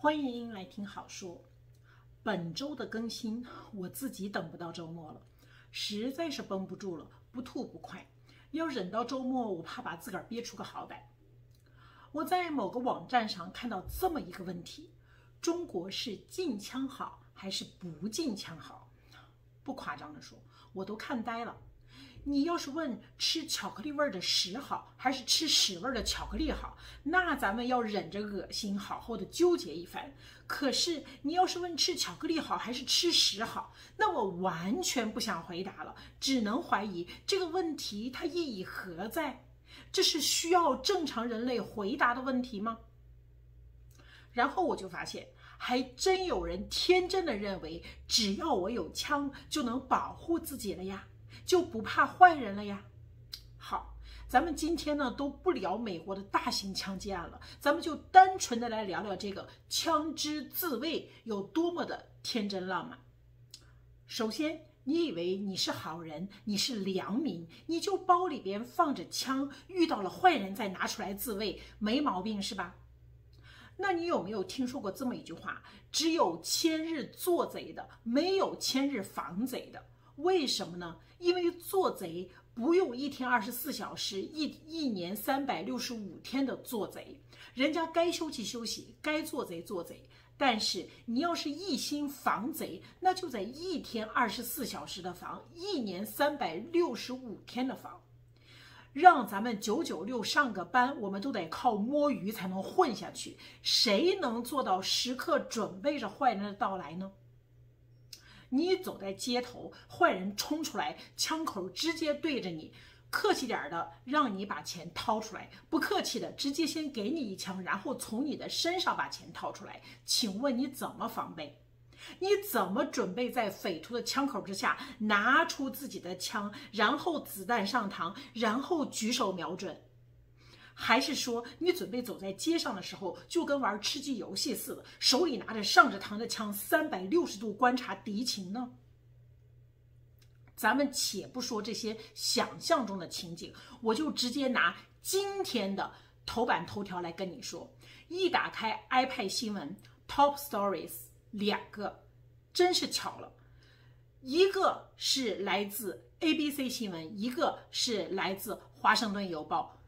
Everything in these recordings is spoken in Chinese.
欢迎来听好说。本周的更新，我自己等不到周末了，实在是绷不住了，不吐不快。要忍到周末，我怕把自个儿憋出个好歹。我在某个网站上看到这么一个问题：中国是禁枪好还是不禁枪好？不夸张地说，我都看呆了。你要是问吃巧克力味的屎好还是吃屎味的巧克力好，那咱们要忍着恶心好好的纠结一番。可是你要是问吃巧克力好还是吃屎好，那我完全不想回答了，只能怀疑这个问题它意义何在？这是需要正常人类回答的问题吗？然后我就发现，还真有人天真的认为，只要我有枪就能保护自己了呀，就不怕坏人了呀。好，咱们今天呢都不聊美国的大型枪击案了，咱们就单纯的来聊聊这个枪支自卫有多么的天真浪漫。首先，你以为你是好人，你是良民，你就包里边放着枪，遇到了坏人再拿出来自卫，没毛病是吧？那你有没有听说过这么一句话：只有千日做贼的，没有千日防贼的？为什么呢？因为做贼不用一天24小时，一年365天的做贼，人家该休息休息，该做贼做贼。但是你要是一心防贼，那就在一天24小时的防，一年365天的防。让咱们996上个班，我们都得靠摸鱼才能混下去，谁能做到时刻准备着坏人的到来呢？你走在街头，坏人冲出来，枪口直接对着你，客气点的让你把钱掏出来，不客气的直接先给你一枪，然后从你的身上把钱掏出来，请问你怎么防备？你怎么准备在匪徒的枪口之下拿出自己的枪，然后子弹上膛，然后举手瞄准？还是说你准备走在街上的时候就跟玩吃鸡游戏似的，手里拿着上着膛的枪，360度观察敌情呢？咱们且不说这些想象中的情景，我就直接拿今天的头版头条来跟你说。一打开 iPad 新闻 Top Stories， 两个，真是巧了，一个是来自 ABC 新闻，一个是来自华盛顿邮报，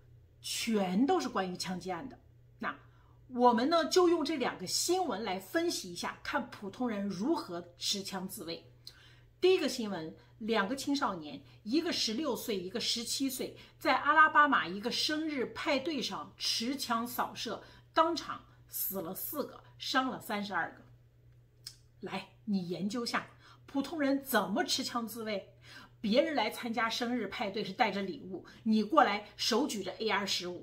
全都是关于枪击案的。那我们呢就用这两个新闻来分析一下，看普通人如何持枪自卫。第一个新闻，两个青少年，一个16岁，一个17岁，在阿拉巴马一个生日派对上持枪扫射，当场死了4个，伤了32个。来，你研究下普通人怎么持枪自卫。别人来参加生日派对是带着礼物，你过来手举着 AR-15。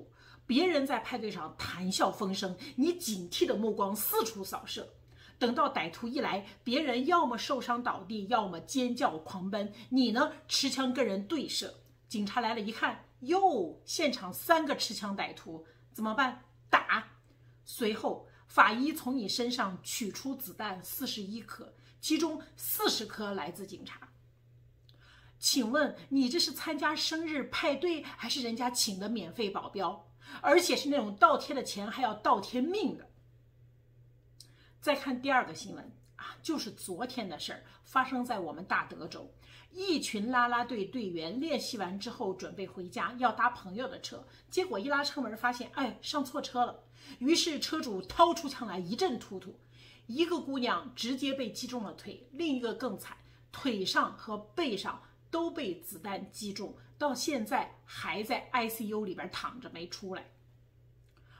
别人在派对上谈笑风生，你警惕的目光四处扫射。等到歹徒一来，别人要么受伤倒地，要么尖叫狂奔，你呢持枪跟人对射。警察来了一看，哟，现场3个持枪歹徒，怎么办？打。随后法医从你身上取出子弹41颗，其中40颗来自警察。请问你这是参加生日派对，还是人家请的免费保镖？而且是那种倒贴的钱还要倒贴命的。再看第二个新闻啊，就是昨天的事儿，发生在我们大德州。一群啦啦队队员练习完之后准备回家，要搭朋友的车，结果一拉车门发现，上错车了。于是车主掏出枪来一阵突突，一个姑娘直接被击中了腿，另一个更惨，腿上和背上都被子弹击中，到现在还在 ICU 里边躺着没出来。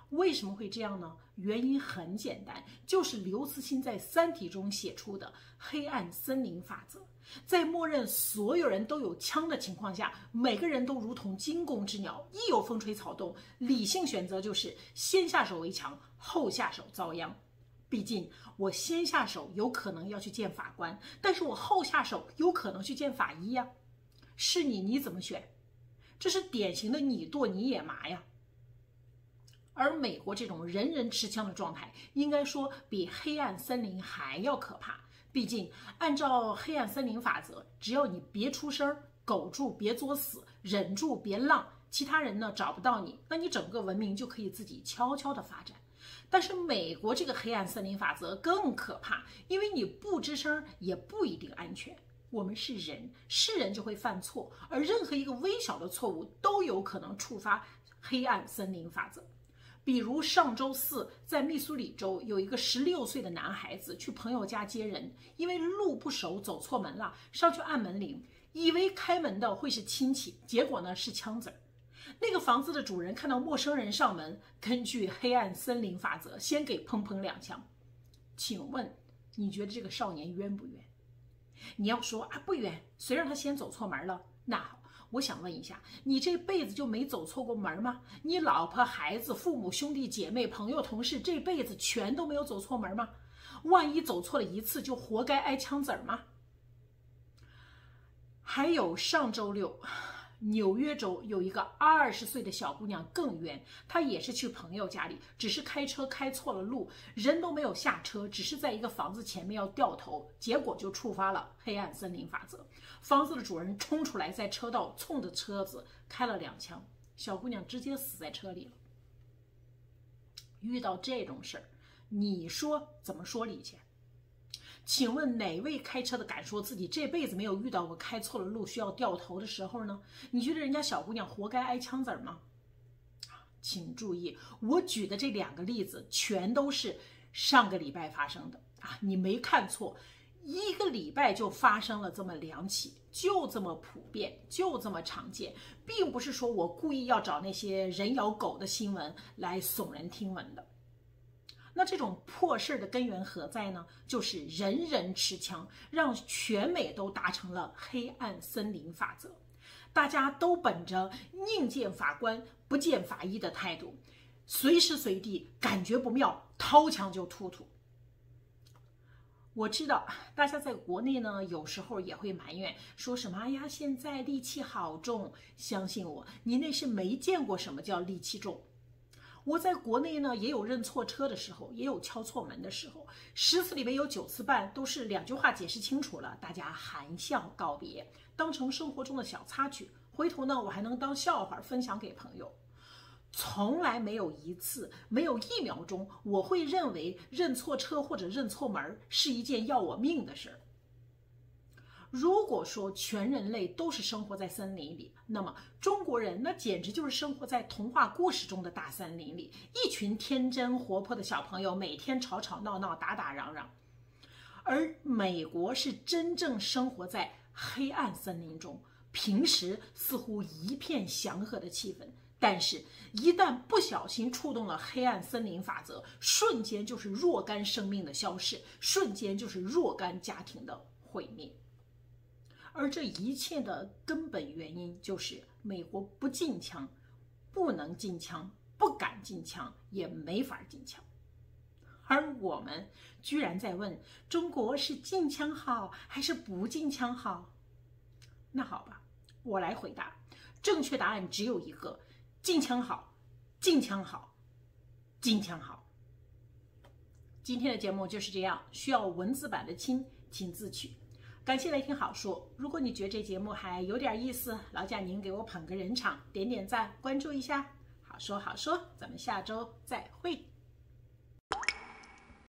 为什么会这样呢？原因很简单，就是刘慈欣在《三体》中写出的黑暗森林法则。在默认所有人都有枪的情况下，每个人都如同惊弓之鸟，一有风吹草动，理性选择就是先下手为强，后下手遭殃。毕竟我先下手有可能要去见法官，但是我后下手有可能去见法医呀。是你怎么选？这是典型的你剁你也麻呀。而美国这种人人持枪的状态，应该说比黑暗森林还要可怕。毕竟按照黑暗森林法则，只要你别出声，苟住别作死，忍住别浪，其他人呢找不到你，那你整个文明就可以自己悄悄的发展。但是美国这个黑暗森林法则更可怕，因为你不吱声也不一定安全。我们是人，是人就会犯错，而任何一个微小的错误都有可能触发黑暗森林法则。比如上周四，在密苏里州有一个16岁的男孩子去朋友家接人，因为路不熟走错门了，上去按门铃，以为开门的会是亲戚，结果呢是枪子儿。那个房子的主人看到陌生人上门，根据黑暗森林法则，先给砰砰2枪。请问你觉得这个少年冤不冤？你要说啊不冤，谁让他先走错门了？那好，我想问一下，你这辈子就没走错过门吗？你老婆、孩子、父母、兄弟姐妹、朋友、同事，这辈子全都没有走错门吗？万一走错了一次，就活该挨枪子儿吗？还有上周六，纽约州有一个20岁的小姑娘更冤，她也是去朋友家里，只是开车开错了路，人都没有下车，只是在一个房子前面要掉头，结果就触发了黑暗森林法则。房子的主人冲出来，在车道冲着车子开了2枪，小姑娘直接死在车里了。遇到这种事儿，你说怎么说理去？请问哪位开车的敢说自己这辈子没有遇到过开错了路需要掉头的时候呢？你觉得人家小姑娘活该挨枪子吗？请注意，我举的这2个例子全都是上个礼拜发生的啊，你没看错，1个礼拜就发生了这么2起，就这么普遍，就这么常见，并不是说我故意要找那些人咬狗的新闻来耸人听闻的。那这种破事的根源何在呢？就是人人持枪，让全美都达成了黑暗森林法则。大家都本着宁见法官不见法医的态度，随时随地感觉不妙，掏枪就突突。我知道大家在国内呢，有时候也会埋怨，说什么呀，现在戾气好重。相信我，你那是没见过什么叫戾气重。我在国内呢，也有认错车的时候，也有敲错门的时候，10次里面有9次半都是2句话解释清楚了，大家含笑告别，当成生活中的小插曲，回头呢我还能当笑话分享给朋友。从来没有一次，没有1秒钟，我会认为认错车或者认错门是一件要我命的事儿。如果说全人类都是生活在森林里，那么中国人那简直就是生活在童话故事中的大森林里，一群天真活泼的小朋友，每天吵吵闹闹，打打嚷嚷。而美国是真正生活在黑暗森林中，平时似乎一片祥和的气氛，但是一旦不小心触动了黑暗森林法则，瞬间就是若干生命的消逝，瞬间就是若干家庭的毁灭。而这一切的根本原因就是美国不禁枪，不能禁枪，不敢禁枪，也没法禁枪。而我们居然在问中国是禁枪好还是不禁枪好？那好吧，我来回答，正确答案只有一个：禁枪好，禁枪好，禁枪好。今天的节目就是这样，需要文字版的亲，请自取。感谢来听好说，如果你觉得这节目还有点意思，劳驾您给我捧个人场，点点赞，关注一下。好说好说，咱们下周再会。